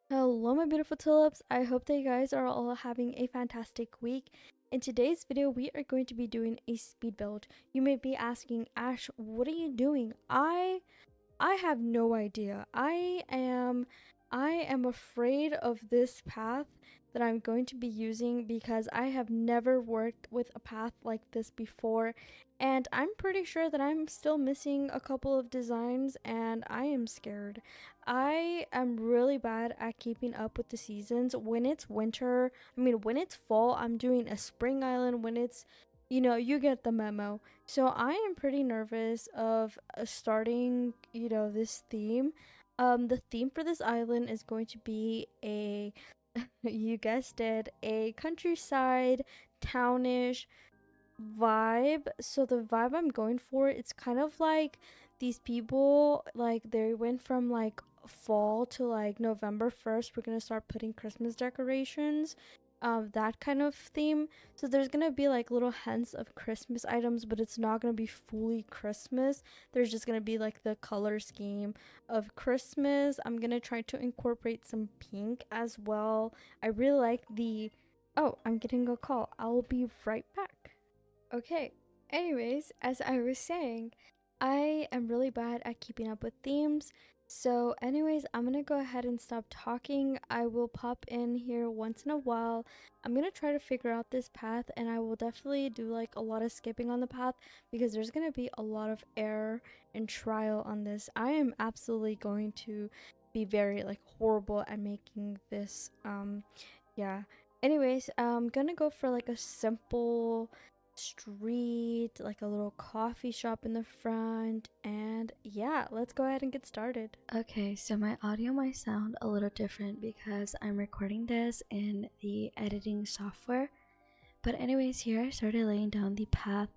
Hello, my beautiful tulips. I hope that you guys are all having a fantastic week. In today's video, we are going to be doing a speed build. You may be asking, Ash, what are you doing? I have no idea. I am afraid of this path that I'm going to be using because I have never worked with a path like this before, and I'm pretty sure that I'm still missing a couple of designs and I am scared. I am really bad at keeping up with the seasons. When it's winter, when it's fall, I'm doing a spring island. When it's you get the memo. So I am pretty nervous of starting, this theme. The theme for this island is going to be a, you guessed it, a countryside, townish vibe. So the vibe I'm going for, it's kind of like these people, like they went from like fall to like November 1st. We're gonna start putting Christmas decorations, that kind of theme. So there's gonna be like little hints of Christmas items, but it's not gonna be fully Christmas. There's just gonna be like the color scheme of Christmas. I'm gonna try to incorporate some pink as well. I really like the, oh, I'm getting a call. I'll be right back. Okay, anyways, as I was saying, I am really bad at keeping up with themes. So, anyways, I'm gonna go ahead and stop talking. I will pop in here once in a while. I'm gonna try to figure out this path, and I will definitely do like a lot of skipping on the path because there's gonna be a lot of error and trial on this. I am absolutely going to be very like horrible at making this. Yeah. Anyways, I'm gonna go for like a simple street, like a little coffee shop in the front, and yeah, let's go ahead and get started. Okay, so my audio might sound a little different because I'm recording this in the editing software. But anyways, here I started laying down the path.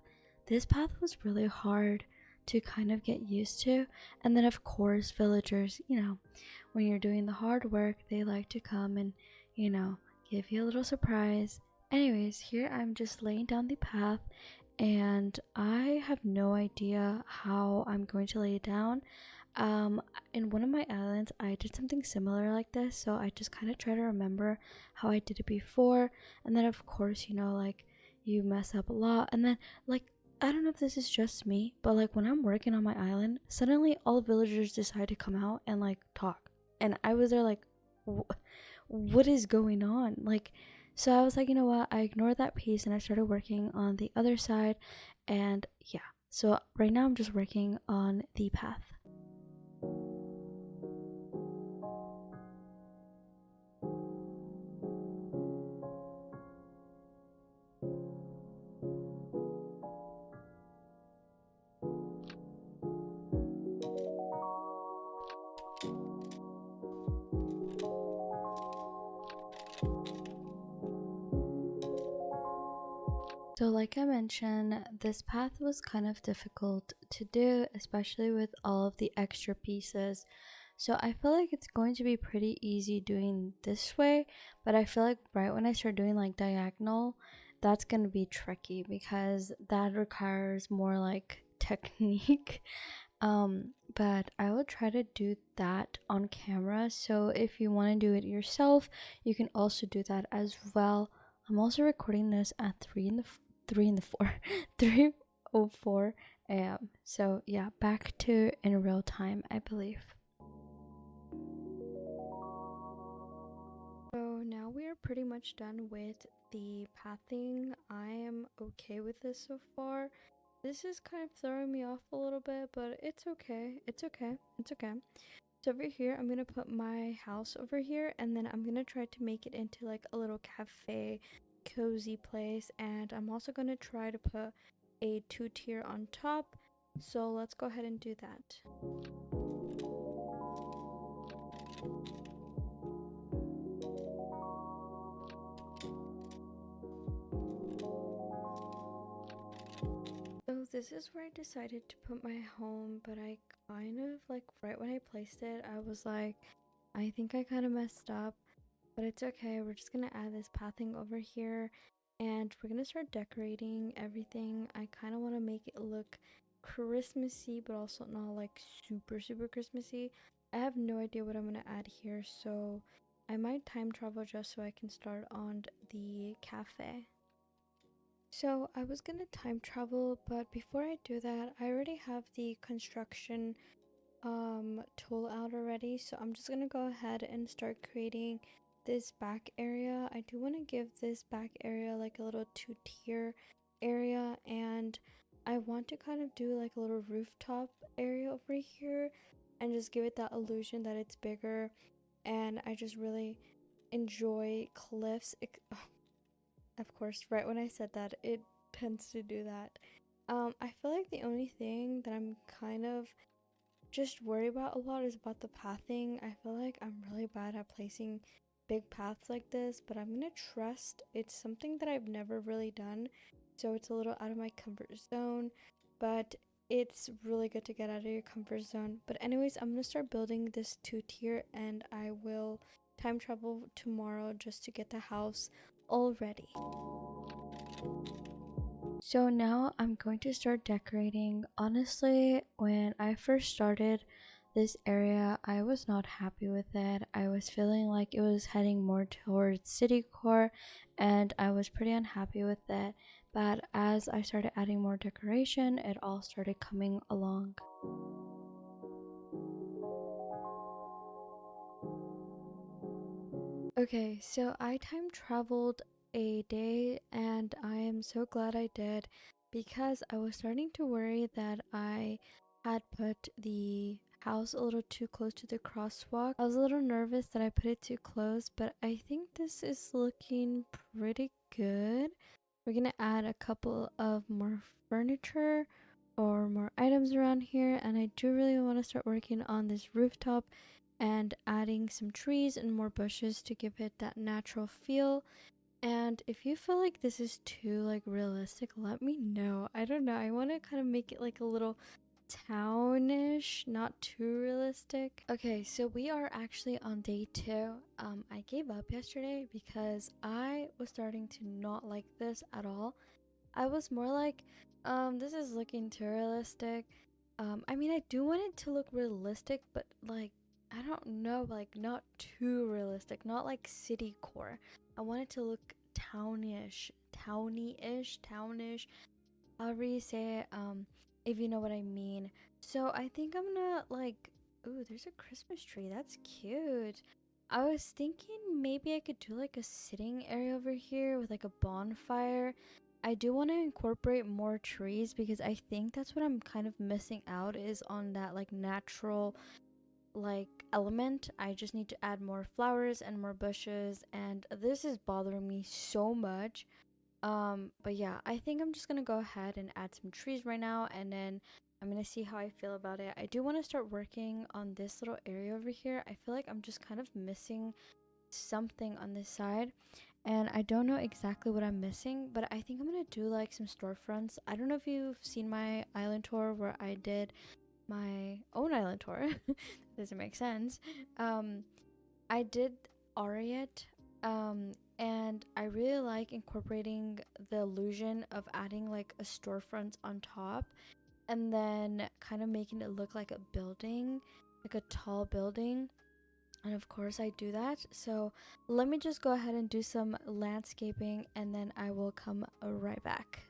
This path was really hard to kind of get used to. And then of course, villagers, when you're doing the hard work, they like to come and, give you a little surprise. Anyways, here I'm just laying down the path and I have no idea how I'm going to lay it down. Um, in one of my islands, I did something similar like this, so I just kind of try to remember how I did it before, and then of course, like you mess up a lot, and then like I don't know if this is just me, but like when I'm working on my island, suddenly all the villagers decide to come out and like talk, and I was there like, what is going on? Like, so I was like, you know what? I ignored that piece and I started working on the other side, and yeah. So right now I'm just working on the path. So like I mentioned, this path was kind of difficult to do, especially with all of the extra pieces. So I feel like it's going to be pretty easy doing this way, but I feel like right when I start doing like diagonal, that's going to be tricky because that requires more like technique. But I will try to do that on camera. So if you want to do it yourself, you can also do that as well. I'm also recording this at 3:04 a.m. So yeah, back to in real time, I believe. So now we are pretty much done with the pathing. I am okay with this so far. This is kind of throwing me off a little bit, but it's okay. It's okay. It's okay. So over here, I'm gonna put my house over here, and then I'm gonna try to make it into like a little cafe, cozy place. And I'm also gonna try to put a two-tier on top. So let's go ahead and do that. So this is where I decided to put my home, but I kind of like right when I placed it, I was like, I think I kind of messed up, but it's okay. We're just gonna add this pathing over here and we're gonna start decorating everything. I kind of want to make it look Christmassy, but also not like super Christmassy. I have no idea what I'm gonna add here, so I might time travel just so I can start on the cafe. So I was gonna time travel, but before I do that, I already have the construction tool out already, so I'm just gonna go ahead and start creating this back area. I do want to give this back area like a little 2-tier area, and I want to kind of do like a little rooftop area over here and just give it that illusion that it's bigger. And I just really enjoy cliffs. Of course, right when I said that, it tends to do that. I feel like the only thing that I'm kind of just worry about a lot is about the pathing. I feel like I'm really bad at placing big paths like this, but I'm gonna trust. It's something that I've never really done, so it's a little out of my comfort zone, but it's really good to get out of your comfort zone. But anyways, I'm gonna start building this 2-tier, and I will time travel tomorrow just to get the house all ready. So now I'm going to start decorating. Honestly, when I first started this area, I was not happy with it. I was feeling like it was heading more towards city core, and I was pretty unhappy with it. But as I started adding more decoration, it all started coming along. Okay, so I time traveled a day, and I am so glad I did, because I was starting to worry that I had put the house a little too close to the crosswalk. I was a little nervous that I put it too close, but I think this is looking pretty good. We're gonna add a couple of more furniture or more items around here, and I do really want to start working on this rooftop and adding some trees and more bushes to give it that natural feel. And if you feel like this is too like realistic, let me know. I don't know, I want to kind of make it like a little townish, not too realistic. Okay, so we are actually on day 2. I gave up yesterday because I was starting to not like this at all. I was more like, this is looking too realistic. I mean, I do want it to look realistic, but like, I don't know, like not too realistic, not like city core. I want it to look townish, townish, however you say it, if you know what I mean. So I think I'm gonna like, ooh, there's a Christmas tree, that's cute. I was thinking maybe I could do like a sitting area over here with like a bonfire. I do want to incorporate more trees because I think that's what I'm kind of missing out is on that like natural like element. I just need to add more flowers and more bushes, and this is bothering me so much. But yeah, I think I'm just gonna go ahead and add some trees right now, and then I'm gonna see how I feel about it. I do want to start working on this little area over here. I feel like I'm just kind of missing something on this side, and I don't know exactly what I'm missing, but I think I'm gonna do like some storefronts. I don't know if you've seen my island tour where I did my own island tour. Doesn't make sense. Um, I did Ariat, and I really like incorporating the illusion of adding like a storefront on top and then kind of making it look like a building, like a tall building. And of course, I do that. So let me just go ahead and do some landscaping, and then I will come right back.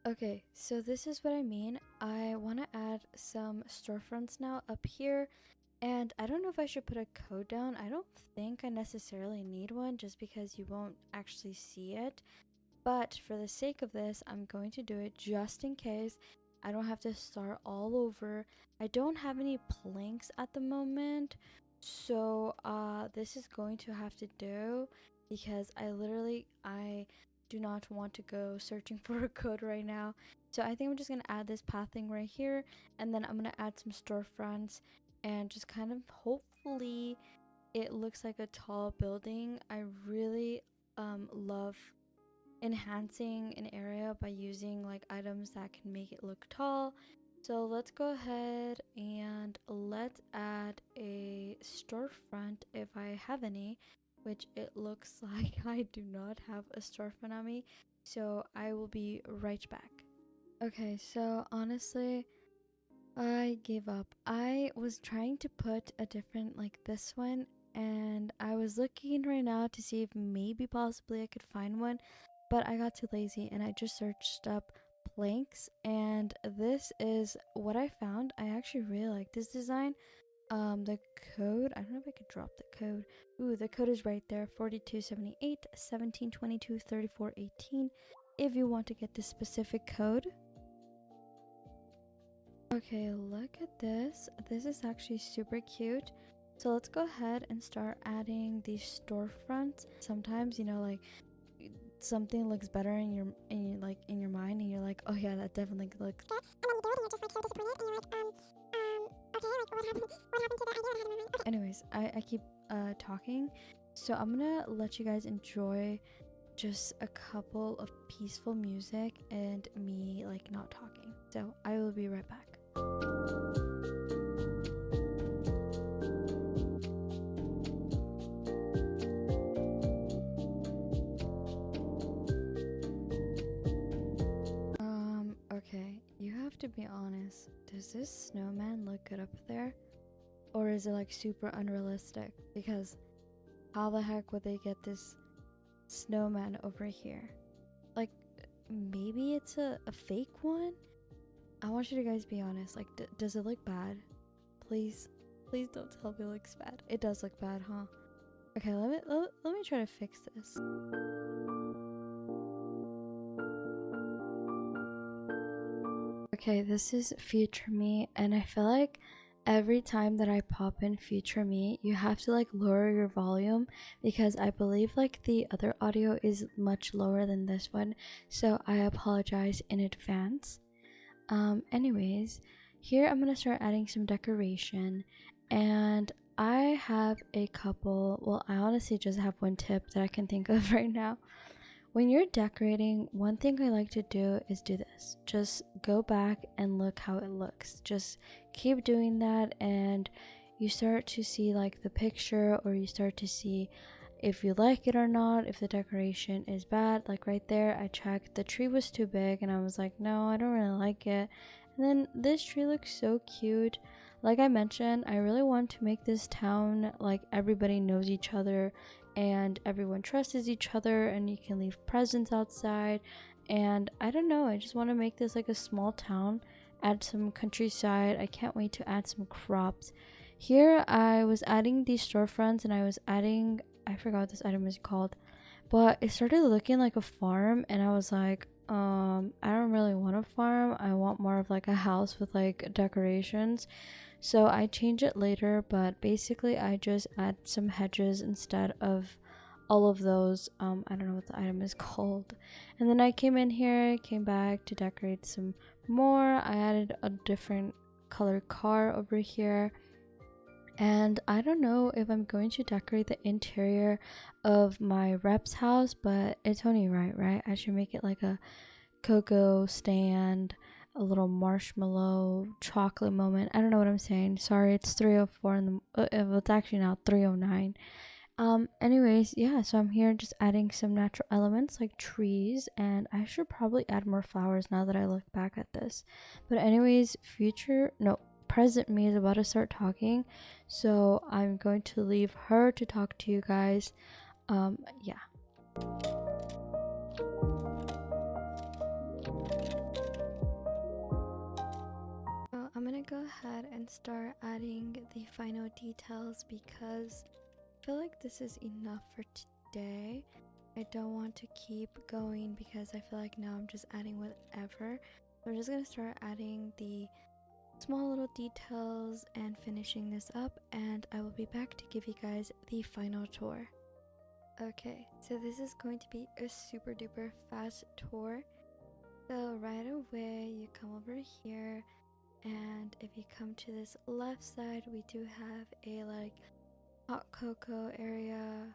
Okay, so this is what I mean. I want to add some storefronts now up here, and I don't know if I should put a code down. I don't think I necessarily need one just because you won't actually see it. But for the sake of this, I'm going to do it just in case I don't have to start all over. I don't have any planks at the moment, so this is going to have to do because I do not want to go searching for a code right now. So I think I'm just gonna add this pathing right here, and then I'm gonna add some storefronts and just kind of hopefully it looks like a tall building. I really love enhancing an area by using like items that can make it look tall. So let's go ahead and let's add a storefront if I have any, which it looks like I do not have a storefront on me. So I will be right back. Okay, so honestly, I gave up. I was trying to put a different, like this one. and I was looking right now to see if maybe possibly I could find one, but I got too lazy and I just searched up planks, and this is what I found. I actually really like this design. The code, I don't know if I could drop the code. Ooh, the code is right there, 4278 1722 3418, if you want to get this specific code. Okay, look at this. This is actually super cute. So let's go ahead and start adding these storefronts. Sometimes, you know, like something looks better in your mind, and you're like, oh yeah, that definitely looks. And then you do it, and you're just like so disappointed, and you're like, okay, like what happened to the idea I had in my mind? Okay. Anyways, I keep talking, so I'm gonna let you guys enjoy just a couple of peaceful music and me like not talking. So I will be right back. Okay, you have to be honest. Does this snowman look good up there? Or is it like super unrealistic? Because how the heck would they get this snowman over here? Like, maybe it's a fake one? I want you to guys be honest. Like, does it look bad? Please don't tell me it looks bad. It does look bad, huh? Okay, let me try to fix this. Okay, this is future me, and I feel like every time that I pop in future me, you have to like lower your volume, because I believe like the other audio is much lower than this one, so I apologize in advance. Anyways, here I'm gonna start adding some decoration, and I have a couple, well, I honestly just have one tip that I can think of right now. When you're decorating, one thing I like to do is do this. Just go back and look how it looks. Just keep doing that, and you start to see like the picture, or you start to see if you like it or not, if the decoration is bad. Like right there, I checked, the tree was too big, and I was like, no, I don't really like it. And then this tree looks so cute. Like I mentioned, I really want to make this town like everybody knows each other, and everyone trusts each other, and you can leave presents outside. And I don't know, I just want to make this like a small town, add some countryside. I can't wait to add some crops. Here I was adding these storefronts, and I was adding, I forgot what this item is called, but it started looking like a farm, and I was like, I don't really want a farm. I want more of like a house with like decorations. So I change it later, but basically I just add some hedges instead of all of those. I don't know what the item is called. And then I came in here, came back to decorate some more. I added a different color car over here. And I don't know if I'm going to decorate the interior of my rep's house, but it's only right? I should make it like a cocoa stand, a little marshmallow chocolate moment. I don't know what I'm saying. Sorry, it's 3:04 in the it's actually now 3:09. Anyways, yeah, so I'm here just adding some natural elements like trees, and I should probably add more flowers now that I look back at this. But anyways, present me is about to start talking, so I'm going to leave her to talk to you guys. Yeah. I'm gonna go ahead and start adding the final details, because I feel like this is enough for today. I don't want to keep going, because I feel like now I'm just adding whatever. So I'm just gonna start adding the small little details and finishing this up, and I will be back to give you guys the final tour. Okay, so this is going to be a super duper fast tour. So right away you come over here, and if you come to this left side, we do have a like hot cocoa area,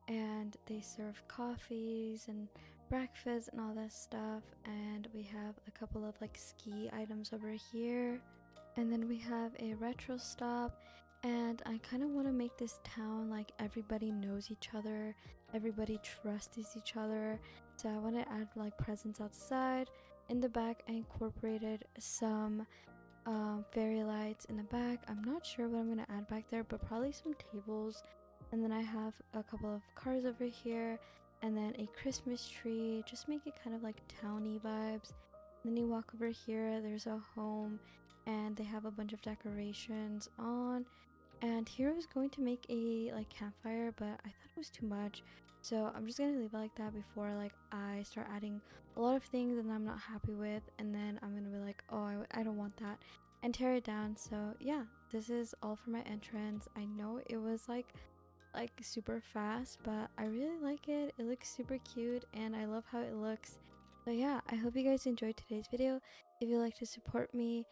and they serve coffees and breakfast and all that stuff. And we have a couple of like ski items over here, and then we have a retro stop. And I kind of want to make this town like everybody knows each other, everybody trusts each other. So I want to add like presents outside. In the back, I incorporated some fairy lights in the back. I'm not sure what I'm gonna add back there, but probably some tables And then I have a couple of cars over here, and then a Christmas tree, just make it kind of like towny vibes. And then you walk over here, there's a home, and they have a bunch of decorations on. And here I was going to make a like campfire, but I thought it was too much, so I'm just gonna leave it like that before like I start adding a lot of things that I'm not happy with, and then I'm gonna be like, oh, I don't want that, and tear it down. So yeah, this is all for my entrance. I know it was like super fast, but I really like it. It looks super cute and I love how it looks. So yeah, I hope you guys enjoyed today's video. If you'd like to support me,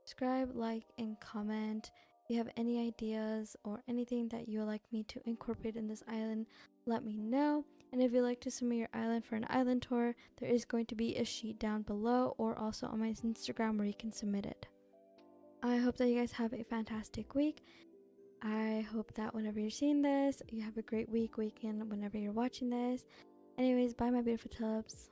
subscribe, like, and comment. If you have any ideas or anything that you would like me to incorporate in this island, let me know. And if you'd like to submit your island for an island tour, there is going to be a sheet down below or also on my Instagram where you can submit it. I hope that you guys have a fantastic week. I hope that whenever you're seeing this, you have a great weekend whenever you're watching this. Anyways, bye my beautiful tulips.